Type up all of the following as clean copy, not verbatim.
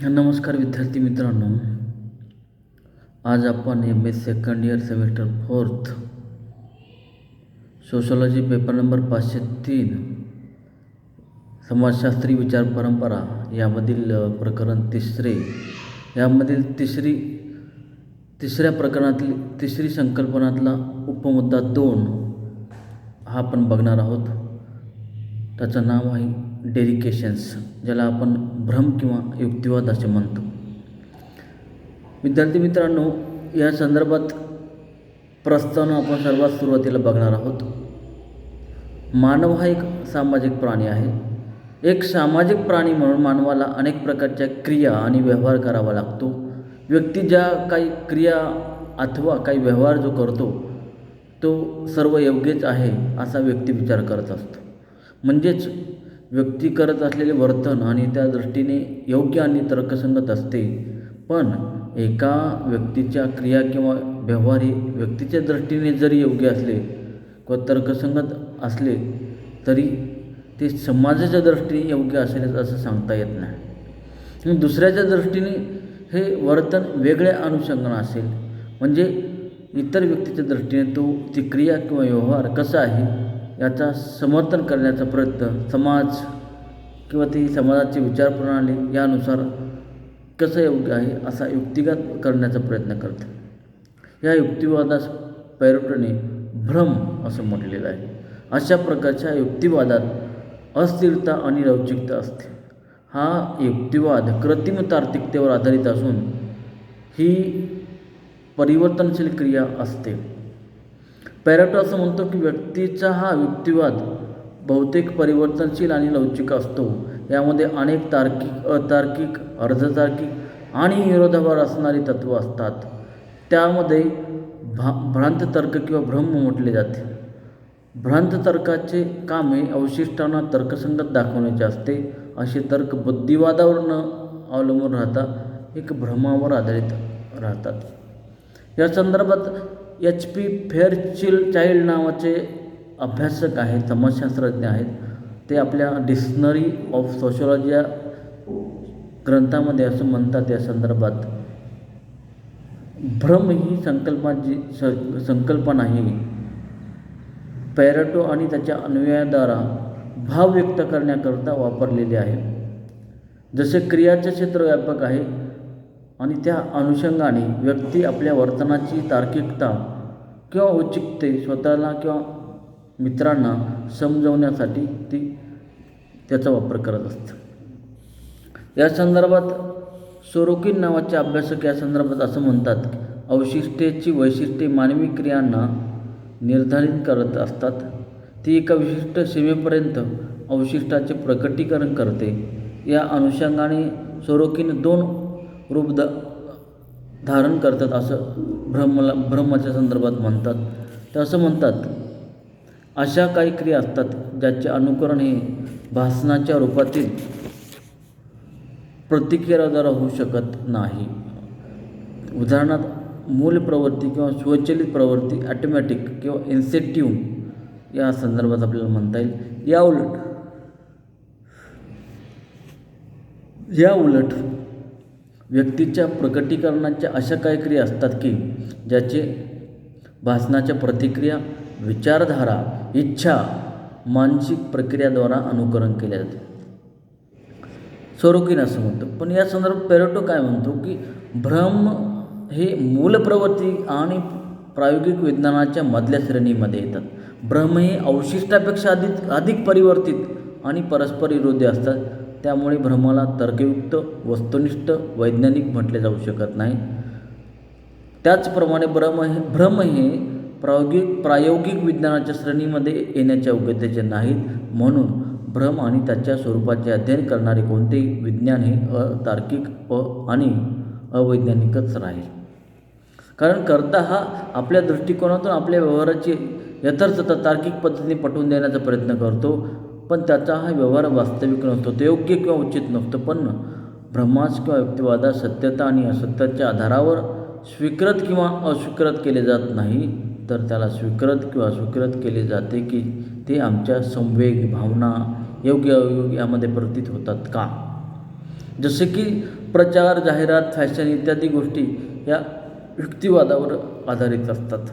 नमस्कार विद्यार्थी मित्रांनो, आज आपण MA second year semester 4th sociology paper number 503 समाजशास्त्री विचार परंपरा यामधील प्रकरण यामधील तिसऱ्या प्रकरणातील तिसरी संकल्पनातला उपमुद्दा 2 हा आपण बघणार आहोत. त्याचं नाव आहे डेरिकेशन्स, ज्याला आपण भ्रम किंवा युक्तिवाद असे म्हणतो. विद्यार्थी मित्रांनो, या संदर्भात प्रस्तावना आपण सर्वात सुरुवातीला बघणार आहोत. मानव हा एक सामाजिक प्राणी आहे. एक सामाजिक प्राणी म्हणून मानवाला अनेक प्रकारच्या क्रिया आणि व्यवहार करावा लागतो. व्यक्ती ज्या काही क्रिया अथवा काही व्यवहार जो करतो तो सर्व योग्यच आहे असा व्यक्ती विचार करत असतो. म्हणजेच व्यक्ती करत असलेले वर्तन आणि त्या दृष्टीने योग्य आणि तर्कसंगत असते. पण एका व्यक्तीच्या क्रिया किंवा व्यवहार हे व्यक्तीच्या दृष्टीने जरी योग्य असले किंवा तर्कसंगत असले तरी ते समाजाच्या दृष्टीने योग्य असेल असं सांगता येत नाही. दुसऱ्याच्या दृष्टीने हे वर्तन वेगळ्या अनुषंगाने असेल, म्हणजे इतर व्यक्तीच्या दृष्टीने तो ती क्रिया किंवा व्यवहार कसा आहे याचा समर्थन करण्याचा प्रयत्न समाज किंवा ती समाजाची विचारप्रणाली यानुसार कसं योग्य आहे असा युक्तिवाद करण्याचा प्रयत्न करते. या युक्तिवादास पॅरेटोने भ्रम असं म्हटलेलं आहे. अशा प्रकारच्या युक्तिवादात अस्थिरता आणि लवचिकता असते. हा युक्तिवाद कृत्रिम तार्किकतेवर आधारित असून ही परिवर्तनशील क्रिया असते. पॅरेटो असं म्हणतो की व्यक्तीचा हा युक्तिवाद बहुतेक परिवर्तनशील आणि लवचिक असतो. यामध्ये अनेक तार्किक, अतार्किक, अर्धतार्किक आणि विरोधाभास असणारी तत्त्व असतात. त्यामध्ये भ्रांत तर्क किंवा भ्रम म्हटले जाते. भ्रांत तर्काचे काम हे अवशिष्टांना तर्कसंगत दाखवण्याचे असते. असे तर्क बुद्धिवादावर न अवलंबून राहता एक भ्रमावर आधारित राहतात. या संदर्भात HP फेअरचाइल्ड नावाचे अभ्यासक आहेत, समाजशास्त्रज्ञ आहेत. ते आपल्या डिक्शनरी ऑफ सोशॉलॉजी या ग्रंथामध्ये असं म्हणतात, या संदर्भात भ्रम ही संकल्पना ही पॅरेटो आणि त्याच्या अन्वयाद्वारा भाव व्यक्त करण्याकरता वापरलेली आहे. जसे क्रियाचे क्षेत्र व्यापक आहे आणि त्या अनुषंगाने व्यक्ती आपल्या वर्तनाची तार्किकता किंवा औचित्य स्वतःला किंवा मित्रांना समजवण्यासाठी ती त्याचा वापर करत असते. या संदर्भात सोरोकिन नावाचे अभ्यासक या संदर्भात असं म्हणतात की अवशिष्टेची वैशिष्ट्ये मानवी क्रियांना निर्धारित करत असतात. ती एका विशिष्ट सीमेपर्यंत अवशिष्टाचे प्रकटीकरण करते. या अनुषंगाने सोरोकिन 2 रूप धारण करतात असं भ्रमाच्या संदर्भात म्हणतात. ते असं म्हणतात, अशा काही क्रिया असतात ज्याचे अनुकरण हे भासनाच्या रूपातील प्रतिक्रियाद्वारा होऊ शकत नाही. उदाहरणार्थ मूल प्रवृत्ती किंवा स्वचलित प्रवृत्ती, ऑटोमॅटिक किंवा इन्सेंटिव्ह या संदर्भात आपल्याला म्हणता येईल. या उलट व्यक्तीच्या प्रकटीकरणाच्या अशा काही क्रिया असतात की ज्याचे भासनाच्या प्रतिक्रिया, विचारधारा, इच्छा, मानसिक प्रक्रियाद्वारा अनुकरण केले जाते. सोरोकिन असं म्हणतो. पण या संदर्भात पॅरेटो काय म्हणतो की भ्रम हे मूल प्रवृत्ती आणि प्रायोगिक विज्ञानाच्या मधल्या श्रेणीमध्ये येतात. भ्रम हे अवशिष्टापेक्षा अधिक परिवर्तित आणि परस्पर विरोधी असतात. त्यामुळे भ्रमाला तर्कयुक्त, वस्तुनिष्ठ, वैज्ञानिक म्हटले जाऊ शकत नाही. त्याचप्रमाणे भ्रम हे प्रायोगिक विज्ञानाच्या श्रेणीमध्ये येण्याच्या योग्यतेचे नाहीत. म्हणून भ्रम आणि त्याच्या स्वरूपाचे अध्ययन करणारे कोणतेही विज्ञान हे अतार्किक आणि अवैज्ञानिकच राहील. कारण कर्ता हा आपल्या दृष्टिकोनातून आपल्या व्यवहाराची यथार्थता तार्किक पद्धतीने पटवून देण्याचा प्रयत्न करतो, पण त्याचा हा व्यवहार वास्तविक नसतो, तो योग्य किंवा उचित नसतो. पण भ्रमास किंवा युक्तिवादात सत्यता आणि असत्याच्या आधारावर स्वीकृत किंवा अस्वीकृत केले जात नाही, तर त्याला स्वीकृत किंवा अस्वीकृत केले जाते की ते आमच्या संवेग, भावना योग्य अयोग्य यामध्ये प्रतीत होतात का. जसे की प्रचार, जाहिरात, फॅशन इत्यादी गोष्टी या युक्तिवादावर आधारित असतात.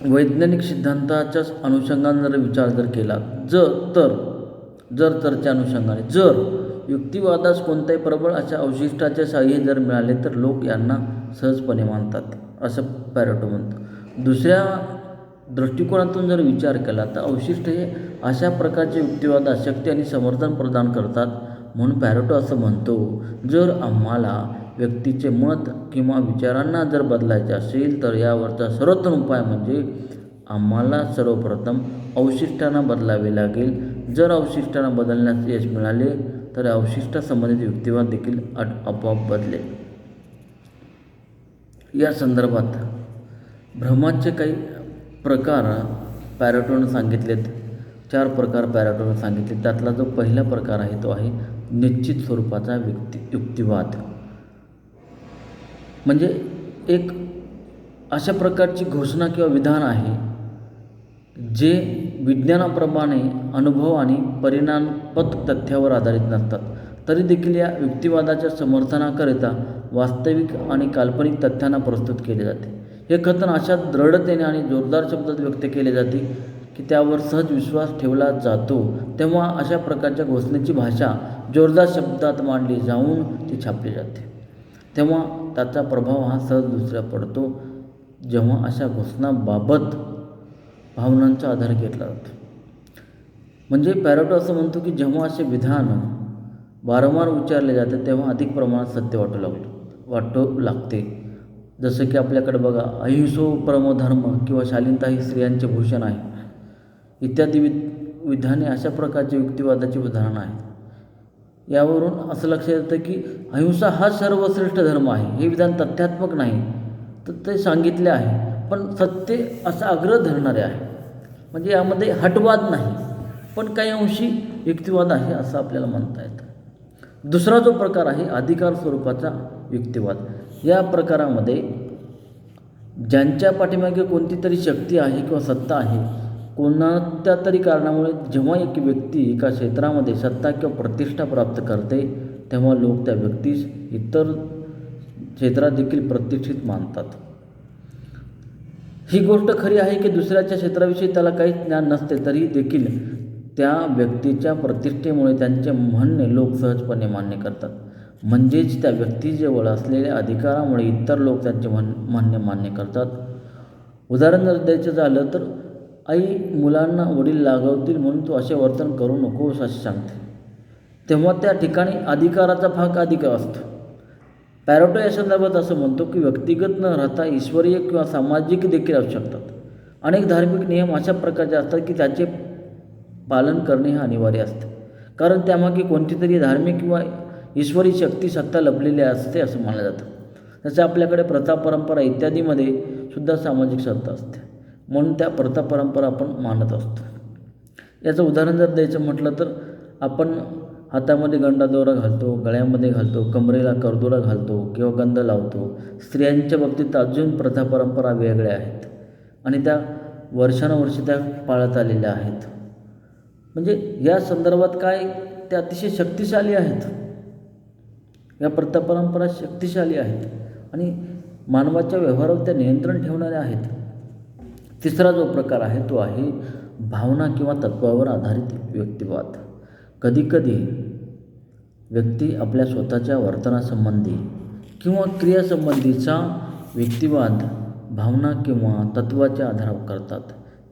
वैज्ञानिक सिद्धांताच्या अनुषंगाने जर विचार केला तरच्या अनुषंगाने जर युक्तिवादास कोणत्याही प्रबळ अशा अवशिष्टाचे साह्य जर मिळाले तर लोक यांना सहजपणे मानतात, असं पॅरेटो म्हणतो. दुसऱ्या दृष्टिकोनातून जर विचार केला तर अवशिष्ट हे अशा प्रकारचे युक्तिवादास शक्ती आणि समर्थन प्रदान करतात. म्हणून पॅरेटो असं म्हणतो, जर आम्हाला व्यक्तीचे मत किंवा विचारांना जर बदलायचे असेल तर यावरचा सर्वोत्तम उपाय म्हणजे आम्हाला सर्वप्रथम अवशिष्टांना बदलावे लागेल. जर अवशिष्टांना बदलण्यास यश मिळाले तर अवशिष्टासंबंधित युक्तिवाद देखील आपोआप बदलेल. या संदर्भात भ्रमाचे काही प्रकार पॅरेटोनं सांगितलेत. 4 प्रकार पॅरेटोनं सांगितले. त्यातला जो पहिला प्रकार आहे तो आहे निश्चित स्वरूपाचा युक्तिवाद. म्हणजे एक अशा प्रकारची घोषणा किंवा विधान आहे जे विज्ञानाप्रमाणे अनुभव आणि परिणामपत तथ्यावर आधारित नसतात. तरी देखील या युक्तिवादाच्या समर्थनाकरिता वास्तविक आणि काल्पनिक तथ्यांना प्रस्तुत केले जाते. हे कथन अशा दृढतेने आणि जोरदार शब्दात व्यक्त केले जाते की त्यावर सहज विश्वास ठेवला जातो. तेव्हा अशा प्रकारच्या घोषणेची भाषा जोरदार शब्दात मांडली जाऊन ती छापली जाते. तेव्हा त्याचा प्रभाव हा सहज दुसऱ्या पडतो जेव्हा अशा घोषणाबाबत भावनांचा आधार घेतला जातो. म्हणजे पॅरेटो असं म्हणतो की जेव्हा असे विधान वारंवार उच्चारले जाते तेव्हा अधिक प्रमाणात सत्य वाटू लागते. जसं की आपल्याकडे बघा, अहिंसो परमो धर्म किंवा शालीनता ही स्त्रियांचे भूषण आहे इत्यादी विधाने अशा प्रकारचे युक्तिवादाची उदाहरण आहेत. यावरून असं लक्षात येतं की अहिंसा हा सर्वश्रेष्ठ धर्म आहे. हे विधान तथ्यात्मक नाही तर ते सांगितले आहे, पण सत्य असा आग्रह धरणारे आहे. म्हणजे यामध्ये हटवाद नाही, पण काही अंशी युक्तिवाद आहे असं आपल्याला म्हणता येतं. दुसरा जो प्रकार आहे अधिकार स्वरूपाचा युक्तिवाद. या प्रकारामध्ये ज्यांच्या पाठीमागे कोणती तरी शक्ती आहे किंवा सत्ता आहे, कोणत्या तरी कारणामुळे जेव्हा एक व्यक्ती एका क्षेत्रामध्ये सत्ता किंवा प्रतिष्ठा प्राप्त करते तेव्हा लोक त्या व्यक्तीस इतर क्षेत्रात देखील प्रतिष्ठित मानतात. ही गोष्ट खरी आहे की दुसऱ्याच्या क्षेत्राविषयी त्याला काहीच ज्ञान नसते तरी देखील त्या व्यक्तीच्या प्रतिष्ठेमुळे त्यांचे म्हणणे लोक सहजपणे मान्य करतात. म्हणजेच त्या व्यक्तीजवळ असलेल्या अधिकारामुळे इतर लोक त्यांचे म्हणणे मान्य करतात. उदाहरण जर द्यायचं झालं तर आई मुलांना वडील लागवतील म्हणून तू असे वर्तन करू नकोस असे सांगते. तेव्हा त्या ठिकाणी अधिकाराचा भाग अधिक असतो. पॅरेटो या संदर्भात असं म्हणतो की व्यक्तिगत न राहता ईश्वरीय किंवा सामाजिक देखील असू शकतात. अनेक धार्मिक नियम अशा प्रकारचे असतात की त्याचे पालन करणे हे अनिवार्य असते, कारण त्यामागे कोणती तरी धार्मिक किंवा ईश्वरी शक्ती सत्ता लपलेली असते असं मानलं जातं. जसं आपल्याकडे प्रथा परंपरा इत्यादीमध्ये सुद्धा सामाजिक सत्ता असते, म्हणून त्या प्रथा परंपरा आपण मानत असतो. याचं उदाहरण जर द्यायचं म्हटलं तर आपण हातामध्ये गंडा दोरा घालतो, गळ्यामध्ये घालतो, कमरेला करदोरा घालतो किंवा गंध लावतो. स्त्रियांच्या बाबतीत अजून प्रथा परंपरा वेगळ्या आहेत आणि त्या वर्षानुवर्षे त्या पाळत आलेल्या आहेत. म्हणजे या संदर्भात काय ते अतिशय शक्तिशाली आहेत. या प्रथा परंपरा शक्तिशाली आहेत आणि मानवाच्या व्यवहारावर त्या नियंत्रण ठेवणाऱ्या आहेत. तिसरा जो प्रकार आहे तो आहे भावना किंवा तत्त्वावर आधारित युक्तिवाद. कधीकधी व्यक्ती आपल्या स्वतःच्या वर्तनासंबंधी किंवा क्रियासंबंधीचा युक्तिवाद भावना किंवा तत्त्वाच्या आधारावर करतात.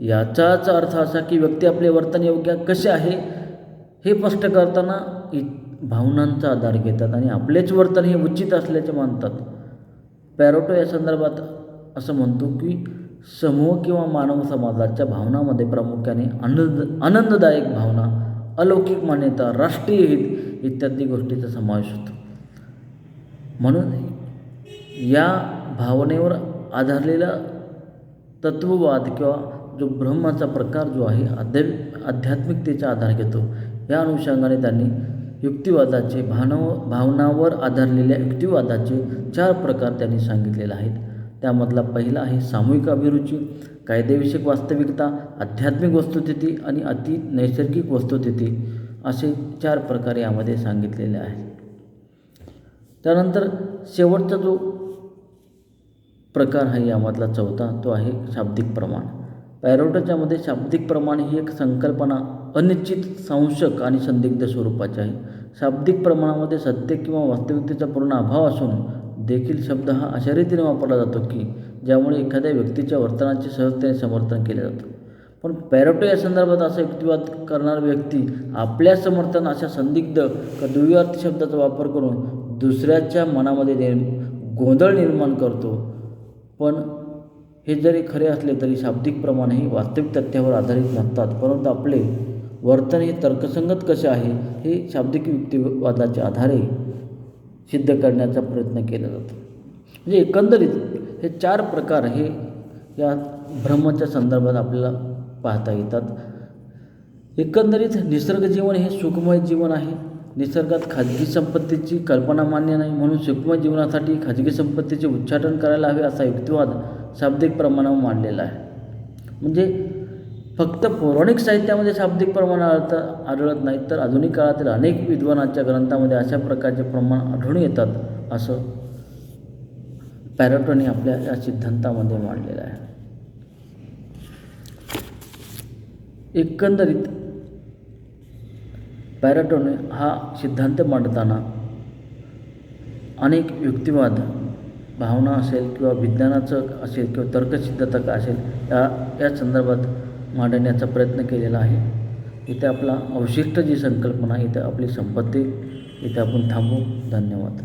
याचाच अर्थ असा की व्यक्ती आपले वर्तन योग्य कसे आहे हे स्पष्ट करताना भावनांचा आधार घेतात आणि आपलेच वर्तन हे उचित असल्याचे मानतात. पॅरेटो या संदर्भात असं म्हणतो की समूह किंवा मानव समाजाच्या भावनामध्ये प्रामुख्याने आनंददायक भावना, अलौकिक मान्यता, राष्ट्रीय हित इत्यादी गोष्टींचा समावेश होतो. म्हणून या भावनेवर आधारलेला तत्ववाद किंवा जो ब्रह्माचा प्रकार जो आहे आध्यात्मिकतेचा आधार घेतो. या अनुषंगाने त्यांनी भावनावर आधारलेल्या युक्तिवादाचे 4 प्रकार त्यांनी सांगितलेले आहेत. त्यामधला पहिला आहे सामूहिक अभिरुची, कायदेविषयक वास्तविकता, आध्यात्मिक वस्तुस्थिती आणि अति नैसर्गिक वस्तुस्थिती असे 4 प्रकार यामध्ये सांगितलेले आहेत. त्यानंतर शेवटचा जो प्रकार आहे यामधला चौथा तो आहे शाब्दिक प्रमाण. पॅरेटोच्यामध्ये शाब्दिक प्रमाण ही एक संकल्पना अनिश्चित, संशक आणि संदिग्ध स्वरूपाची आहे. शाब्दिक प्रमाणामध्ये सत्य किंवा वास्तविकतेचा पूर्ण अभाव असून देखील शब्द हा अशा रीतीने वापरला जातो की ज्यामुळे एखाद्या व्यक्तीच्या वर्तनाचे सहजतेने समर्थन केले जातं. पण पॅरेटो या संदर्भात असा युक्तिवाद करणारा व्यक्ती आपल्या समर्थन अशा संदिग्ध का द्विअर्थी शब्दाचा वापर करून दुसऱ्याच्या मनामध्ये गोंधळ निर्माण करतो. पण हे जरी खरे असले तरी शाब्दिक प्रमाण हे वास्तविक तथ्यावर आधारित नसतात, परंतु आपले वर्तन हे तर्कसंगत कसे आहे हे शाब्दिक युक्तिवादाच्या आधारे सिद्ध करण्याचा प्रयत्न केला जातो. म्हणजे एकंदरीत हे 4 प्रकार हे या भ्रमाच्या संदर्भात आपल्याला पाहता येतात. एकंदरीत निसर्ग जीवन हे सुखमय जीवन आहे. निसर्गात खाजगी संपत्तीची कल्पना मान्य नाही, म्हणून सुखमय जीवनासाठी खाजगी संपत्तीचे उच्चाटन करायला हवे असा युक्तिवाद शाब्दिक प्रमाणावर मांडलेला आहे. म्हणजे फक्त पौराणिक साहित्यामध्ये शाब्दिक प्रमाण आढळत नाही, तर आधुनिक काळातील अनेक विद्वानांच्या ग्रंथामध्ये अशा प्रकारचे प्रमाण आढळून येतात असं पॅरेटोने आपल्या या सिद्धांतामध्ये मांडलेलं आहे. एकंदरीत पॅरेटोने हा सिद्धांत मांडताना अनेक युक्तिवाद, भावना असेल किंवा विज्ञानाचं असेल किंवा तर्कसिद्धता का असेल या संदर्भात मांडण्याचा प्रयत्न केलेला आहे. इथे आपला अवशिष्ट जी संकल्पना इथे आपली संपत्ती इथे आपण थांबू. धन्यवाद.